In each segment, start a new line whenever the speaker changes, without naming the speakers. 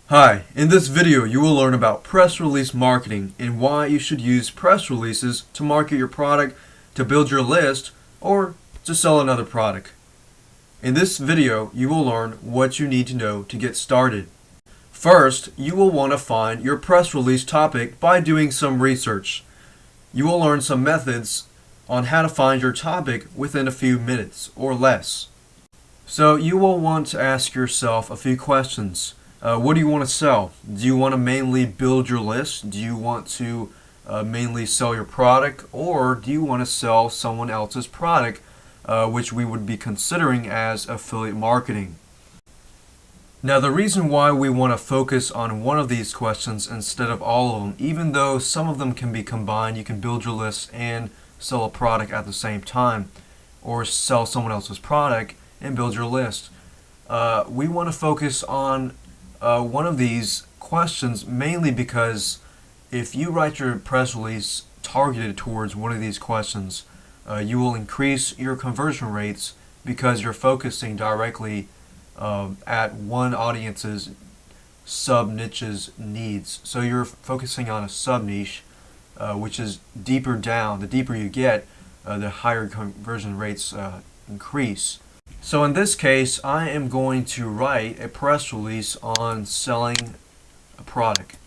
Hi, in this video you will learn about press release marketing and why you should use press releases to market your product, to build your list, or to sell another product. In this video you will learn what you need to know to get started. First, you will want to find your press release topic by doing some research. You will learn some methods on how to find your topic within a few minutes or less. So you will want to ask yourself a few questions. What do you want to sell? Do you want to mainly build your list? Do you want to mainly sell your product? Or do you want to sell someone else's product, which we would be considering as affiliate marketing? Now, the reason why we want to focus on one of these questions instead of all of them, even though some of them can be combined, you can build your list and sell a product at the same time, or sell someone else's product and build your list. We want to focus on one of these questions mainly because if you write your press release targeted towards one of these questions, you will increase your conversion rates because you're focusing directly at one audience's sub-niche's needs. So you're focusing on a sub-niche, which is deeper down. The deeper you get, the higher conversion rates increase. So in this case, I am going to write a press release on selling a product.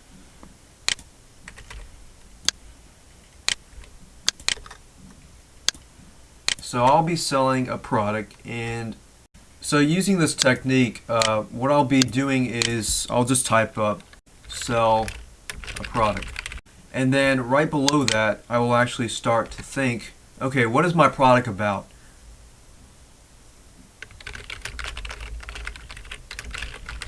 So I'll be selling a product, and so using this technique, what I'll be doing is I'll just type up sell a product. And then right below that, I will actually start to think, okay, what is my product about?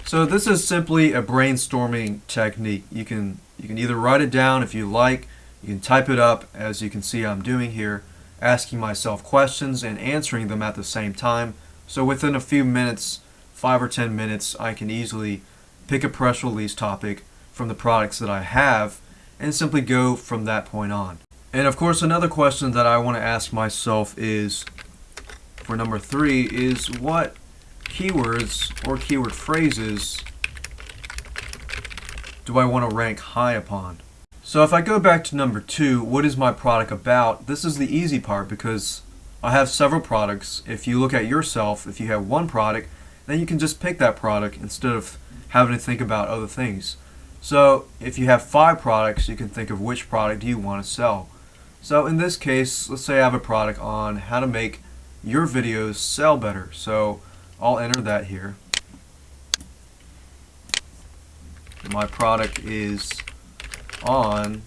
So this is simply a brainstorming technique. You can either write it down if you like, you can type it up as you can see I'm doing here, asking myself questions and answering them at the same time. So within a few minutes, 5 or 10 minutes, I can easily pick a press release topic from the products that I have and simply go from that point on. And of course, another question that I want to ask myself is, for number 3, is what keywords or keyword phrases do I want to rank high upon? So if I go back to number 2, what is my product about? This is the easy part because I have several products. If you look at yourself, if you have one product, then you can just pick that product instead of having to think about other things. So if you have 5 products, you can think of which product do you want to sell. So in this case, let's say I have a product on how to make your videos sell better. So I'll enter that here. My product is on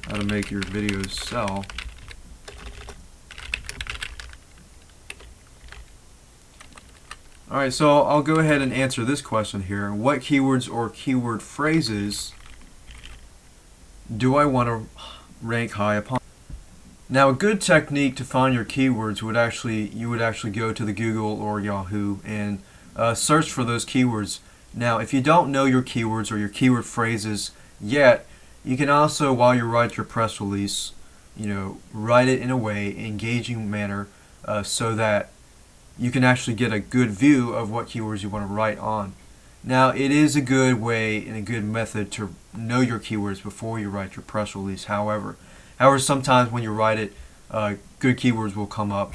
how to make your videos sell. Alright, so I'll go ahead and answer this question here. What keywords or keyword phrases do I want to rank high upon? Now, a good technique to find your keywords would you would actually go to the Google or Yahoo and search for those keywords. Now, if you don't know your keywords or your keyword phrases yet, you can also, while you write your press release, write it in a engaging manner, so that you can actually get a good view of what keywords you want to write on. Now, it is a good way and a good method to know your keywords before you write your press release. However, sometimes when you write it, good keywords will come up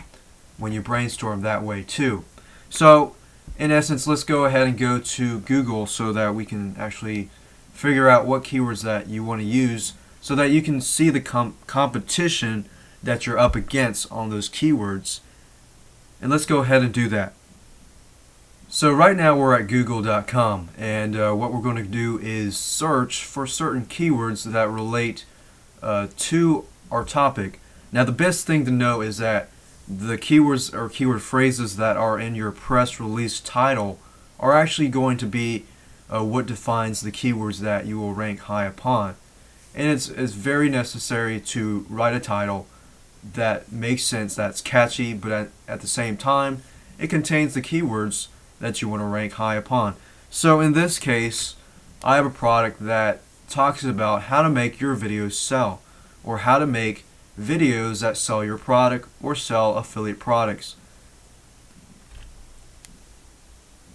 when you brainstorm that way too. So, in essence, let's go ahead and go to Google so that we can actually figure out what keywords that you want to use so that you can see the competition that you're up against on those keywords. And let's go ahead and do that. So right now we're at google.com, and what we're going to do is search for certain keywords that relate to our topic. Now, the best thing to know is that the keywords or keyword phrases that are in your press release title are actually going to be what defines the keywords that you will rank high upon. And it's very necessary to write a title that makes sense, that's catchy, but at the same time, it contains the keywords that you want to rank high upon. So in this case, I have a product that talks about how to make your videos sell, or how to make videos that sell your product or sell affiliate products.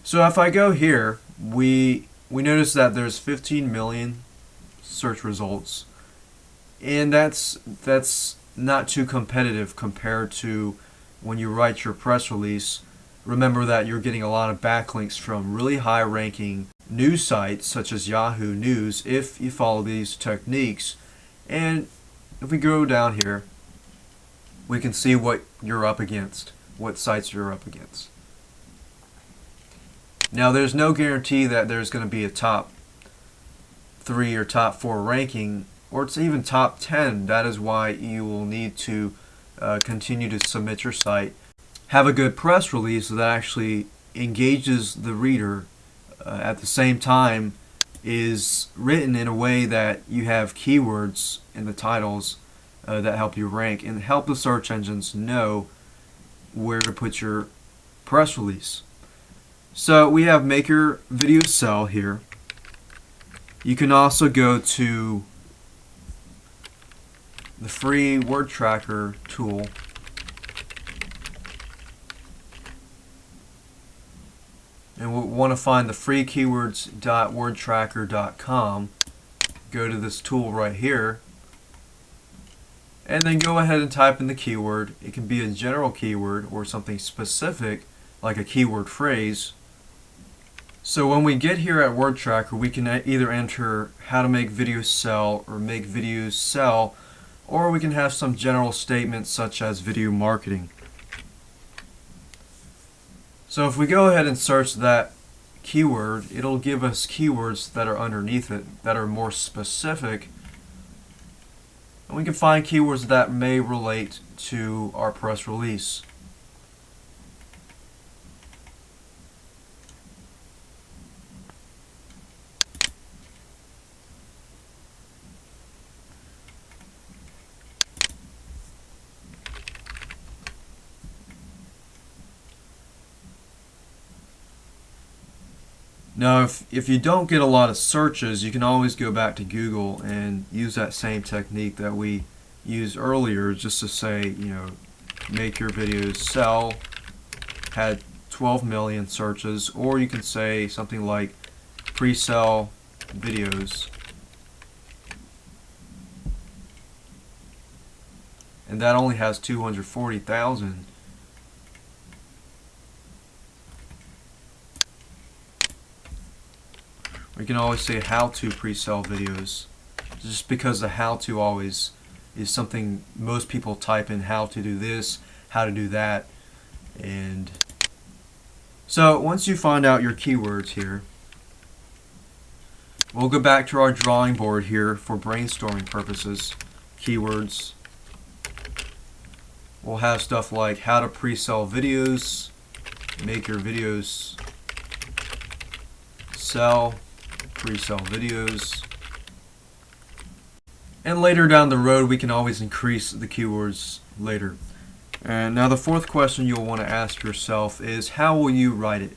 So if I go here we notice that there's 15 million search results, and that's not too competitive compared to when you write your press release. Remember that you're getting a lot of backlinks from really high ranking news sites such as Yahoo News if you follow these techniques. And if we go down here, we can see what you're up against, what sites you're up against. Now there's no guarantee that there's going to be a top 3 or top 4 ranking, or it's even top 10. That is why you will need to continue to submit your site. Have a good press release that actually engages the reader, at the same time is written in a way that you have keywords in the titles that help you rank and help the search engines know where to put your press release. So we have make your video sell here. You can also go to the free word tracker tool, and we'll want to find the free keywords.wordtracker.com. Go to this tool right here, and then go ahead and type in the keyword. It can be a general keyword or something specific like a keyword phrase. So when we get here at Word Tracker, we can either enter how to make videos sell or make videos sell, or we can have some general statements such as video marketing. So if we go ahead and search that keyword, it'll give us keywords that are underneath it that are more specific, and we can find keywords that may relate to our press release. Now, if you don't get a lot of searches, you can always go back to Google and use that same technique that we used earlier, just to say, make your videos sell, had 12 million searches, or you can say something like pre-sell videos, and that only has 240,000. We can always say how to pre-sell videos, just because the how to always is something most people type in, how to do this, how to do that. And so once you find out your keywords here, we'll go back to our drawing board here for brainstorming purposes. Keywords. We'll have stuff like how to pre-sell videos, make your videos sell, pre-sell videos, and later down the road we can always increase the keywords later. And now the fourth question you'll want to ask yourself is, how will you write it?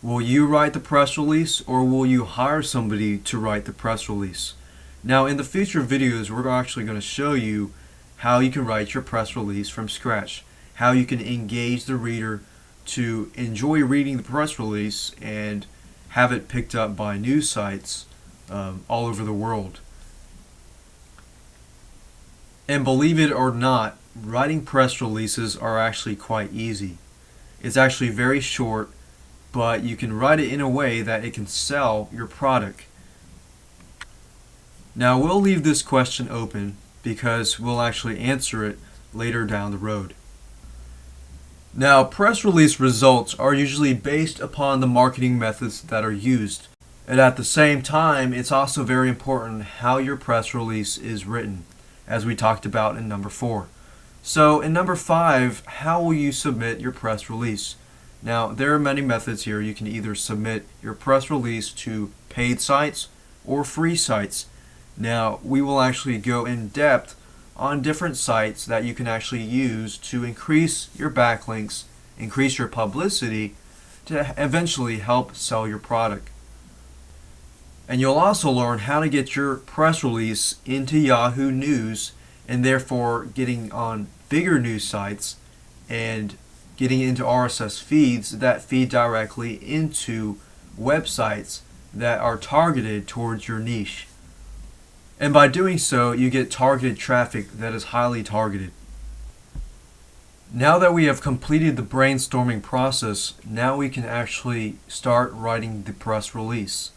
Will you write the press release, or will you hire somebody to write the press release? Now in the future videos we're actually going to show you how you can write your press release from scratch, how you can engage the reader to enjoy reading the press release and have it picked up by news sites all over the world. And believe it or not, writing press releases are actually quite easy. It's actually very short, but you can write it in a way that it can sell your product. Now we'll leave this question open because we'll actually answer it later down the road. Now, press release results are usually based upon the marketing methods that are used. And at the same time, it's also very important how your press release is written, as we talked about in number 4. So in number 5, how will you submit your press release? Now, there are many methods here. You can either submit your press release to paid sites or free sites. Now, we will actually go in depth on different sites that you can actually use to increase your backlinks, increase your publicity, to eventually help sell your product. And you'll also learn how to get your press release into Yahoo News, and therefore getting on bigger news sites and getting into RSS feeds that feed directly into websites that are targeted towards your niche. And by doing so, you get targeted traffic that is highly targeted. Now that we have completed the brainstorming process, now we can actually start writing the press release.